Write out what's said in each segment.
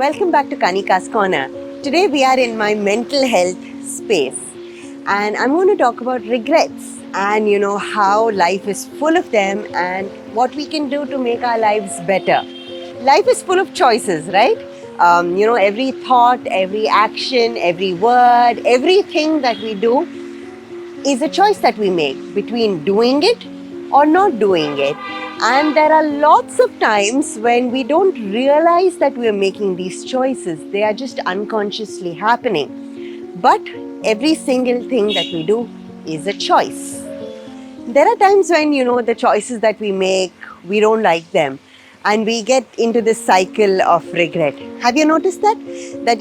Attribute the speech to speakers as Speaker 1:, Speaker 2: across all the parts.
Speaker 1: welcome back to Kanika's Corner. Today we are in my mental health space and I'm going to talk about regrets and how life is full of them and what we can do to make our lives better. Life is full of choices, right? Every thought, every action, every word, everything that we do is a choice that we make between doing it or not doing it. And there are lots of times when we don't realize that we are making these choices. They are just unconsciously happening. But every single thing that we do is a choice. There are times when, the choices that we make, we don't like them. And we get into this cycle of regret. Have you noticed that? That,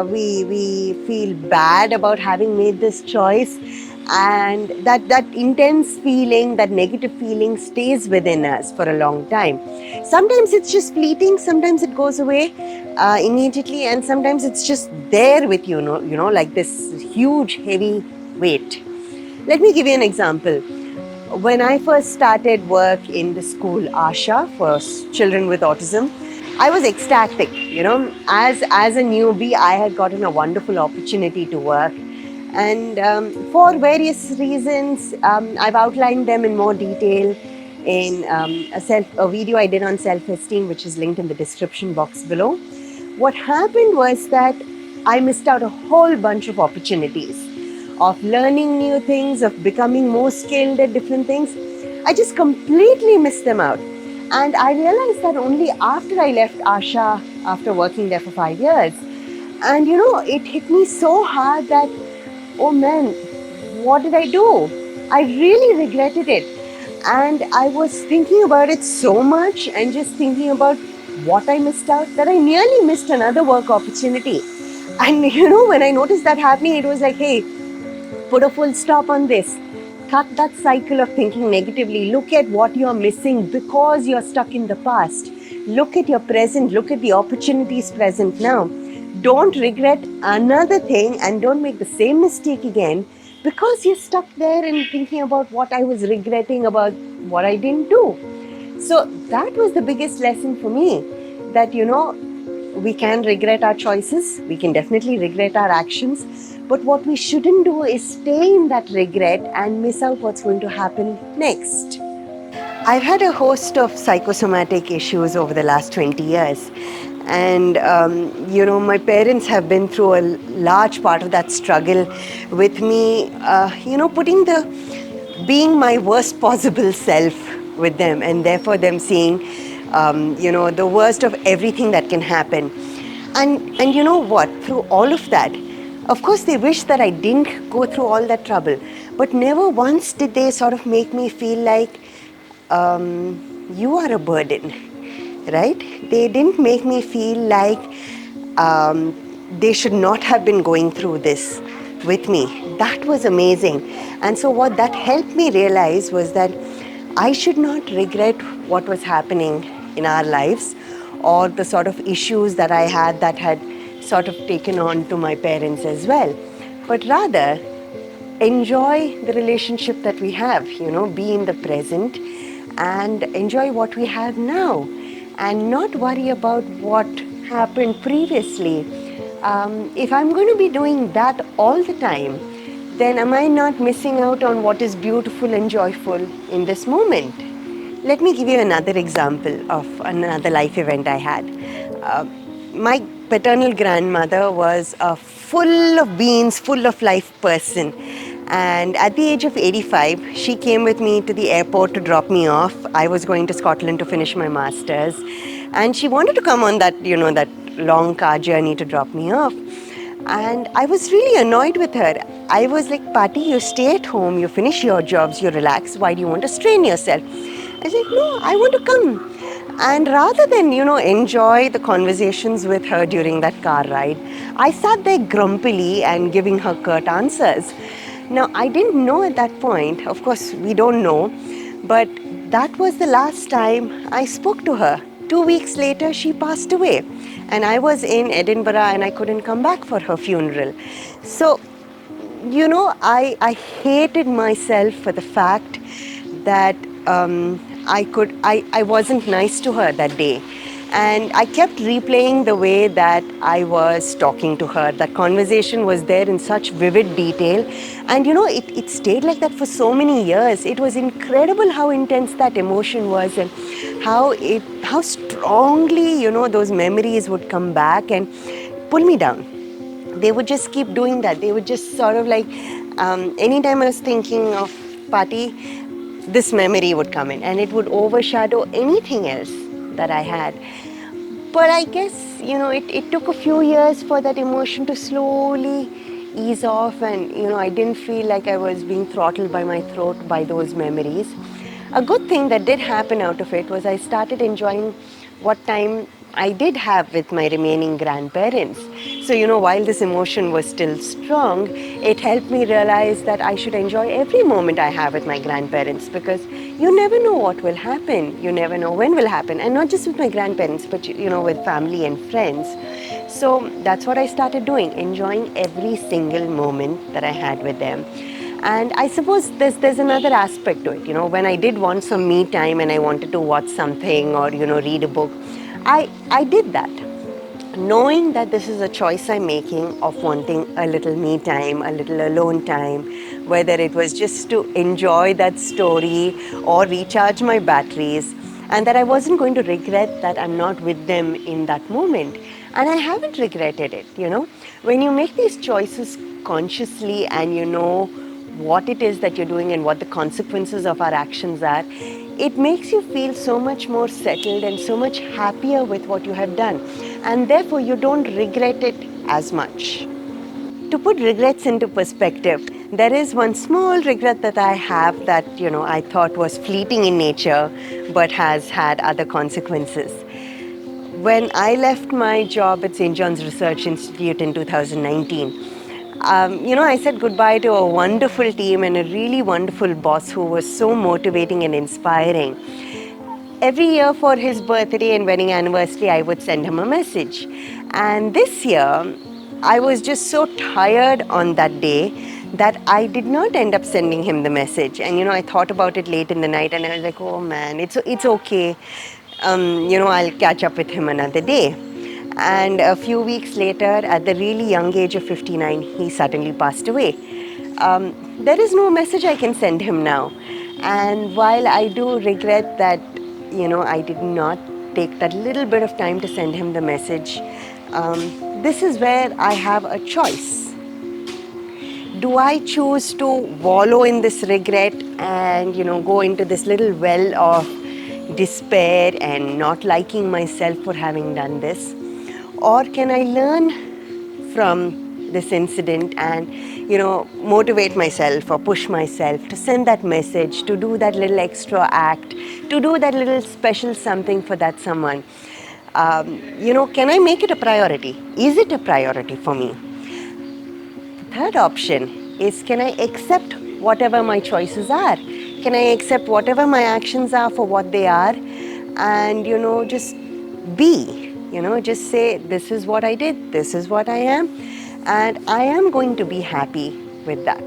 Speaker 1: we feel bad about having made this choice. And that intense feeling, that negative feeling stays within us for a long time. Sometimes it's just fleeting, sometimes it goes away immediately, and sometimes it's just there with you, like this huge, heavy weight. Let me give you an example. When I first started work in the school Asha for children with autism, I was ecstatic. As a newbie, I had gotten a wonderful opportunity to work. And for various reasons, I've outlined them in more detail in a video I did on self-esteem, which is linked in the description box below. What happened was that I missed out a whole bunch of opportunities of learning new things, of becoming more skilled at different things. I just completely missed them out. And I realized that only after I left Asha, after working there for 5 years. And it hit me so hard that, oh man, what did I do? I really regretted it. And I was thinking about it so much and just thinking about what I missed out that I nearly missed another work opportunity. And when I noticed that happening, it was like, hey, put a full stop on this. Cut that cycle of thinking negatively. Look at what you're missing because you're stuck in the past. Look at your present. Look at the opportunities present now. Don't regret another thing and don't make the same mistake again because you're stuck there and thinking about what I was regretting about what I didn't do. So that was the biggest lesson for me, that we can regret our choices, we can definitely regret our actions, but what we shouldn't do is stay in that regret and miss out what's going to happen next. I've had a host of psychosomatic issues over the last 20 years. And, my parents have been through a large part of that struggle with me, being my worst possible self with them, and therefore them seeing, the worst of everything that can happen. And you know what? Through all of that, of course, they wish that I didn't go through all that trouble, but never once did they sort of make me feel like you are a burden, right? They didn't make me feel like they should not have been going through this with me. That was amazing. And so what that helped me realize was that I should not regret what was happening in our lives or the sort of issues that I had that had sort of taken on to my parents as well, but rather enjoy the relationship that we have, be in the present and enjoy what we have now and not worry about what happened previously. If I'm going to be doing that all the time, then am I not missing out on what is beautiful and joyful in this moment? Let me give you another example of another life event I had. My paternal grandmother was a full of beans, full of life person. And at the age of 85, she came with me to the airport to drop me off. I was going to Scotland to finish my master's. And she wanted to come on that, that long car journey to drop me off. And I was really annoyed with her. I was like, Pati, you stay at home, you finish your jobs, you relax. Why do you want to strain yourself? I was like, no, I want to come. And rather than, enjoy the conversations with her during that car ride, I sat there grumpily and giving her curt answers. Now, I didn't know at that point, of course, we don't know, but that was the last time I spoke to her. 2 weeks later, she passed away. And I was in Edinburgh and I couldn't come back for her funeral. So, I hated myself for the fact that I wasn't nice to her that day. And I kept replaying the way that I was talking to her. That conversation was there in such vivid detail. And it stayed like that for so many years. It was incredible how intense that emotion was, and how strongly, those memories would come back and pull me down. They would just keep doing that. They would just sort of like, anytime I was thinking of Pati, this memory would come in and it would overshadow anything else that I had. But I guess, it took a few years for that emotion to slowly ease off, and, I didn't feel like I was being throttled by my throat by those memories. A good thing that did happen out of it was I started enjoying what time I did have with my remaining grandparents. So, while this emotion was still strong, it helped me realize that I should enjoy every moment I have with my grandparents, because you never know what will happen. You never know when will happen. And not just with my grandparents, but, with family and friends. So that's what I started doing, enjoying every single moment that I had with them. And I suppose there's another aspect to it. When I did want some me time and I wanted to watch something or, read a book, I did that, knowing that this is a choice I'm making of wanting a little me time, a little alone time, whether it was just to enjoy that story or recharge my batteries, and that I wasn't going to regret that I'm not with them in that moment. And I haven't regretted it. When you make these choices consciously and you know what it is that you're doing and what the consequences of our actions are, it makes you feel so much more settled and so much happier with what you have done. And therefore, you don't regret it as much. To put regrets into perspective, there is one small regret that I have that, I thought was fleeting in nature, but has had other consequences. When I left my job at St. John's Research Institute in 2019, I said goodbye to a wonderful team and a really wonderful boss who was so motivating and inspiring. Every year for his birthday and wedding anniversary, I would send him a message. And this year, I was just so tired on that day that I did not end up sending him the message. And, I thought about it late in the night and I was like, oh man, it's okay. I'll catch up with him another day. And a few weeks later, at the really young age of 59, he suddenly passed away. There is no message I can send him now. And while I do regret that, I did not take that little bit of time to send him the message, this is where I have a choice. Do I choose to wallow in this regret and, go into this little well of despair and not liking myself for having done this? Or can I learn from this incident and, motivate myself or push myself to send that message, to do that little extra act, to do that little special something for that someone? Can I make it a priority? Is it a priority for me? The third option is, can I accept whatever my choices are? Can I accept whatever my actions are for what they are and, just be? Just say, this is what I did, this is what I am, and I am going to be happy with that,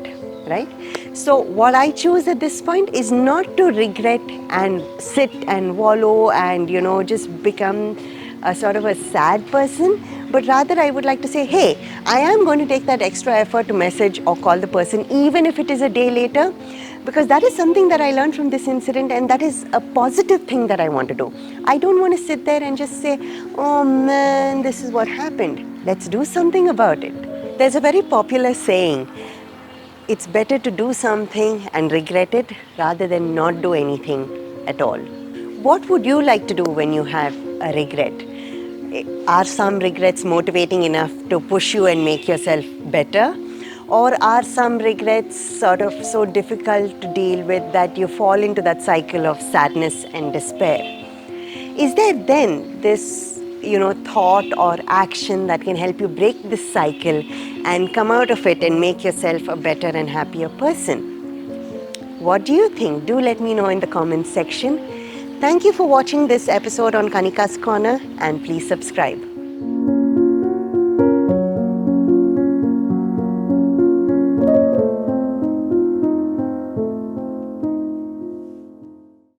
Speaker 1: right? So what I choose at this point is not to regret and sit and wallow and, just become a sort of a sad person, but rather I would like to say, hey, I am going to take that extra effort to message or call the person, even if it is a day later, because that is something that I learned from this incident, and that is a positive thing that I want to do. I don't want to sit there and just say, oh man, this is what happened. Let's do something about it. There's a very popular saying, it's better to do something and regret it rather than not do anything at all. What would you like to do when you have a regret? Are some regrets motivating enough to push you and make yourself better? Or are some regrets sort of so difficult to deal with that you fall into that cycle of sadness and despair? Is there then this, thought or action that can help you break this cycle and come out of it and make yourself a better and happier person? What do you think? Do let me know in the comments section. Thank you for watching this episode on Kanika's Corner, and please subscribe.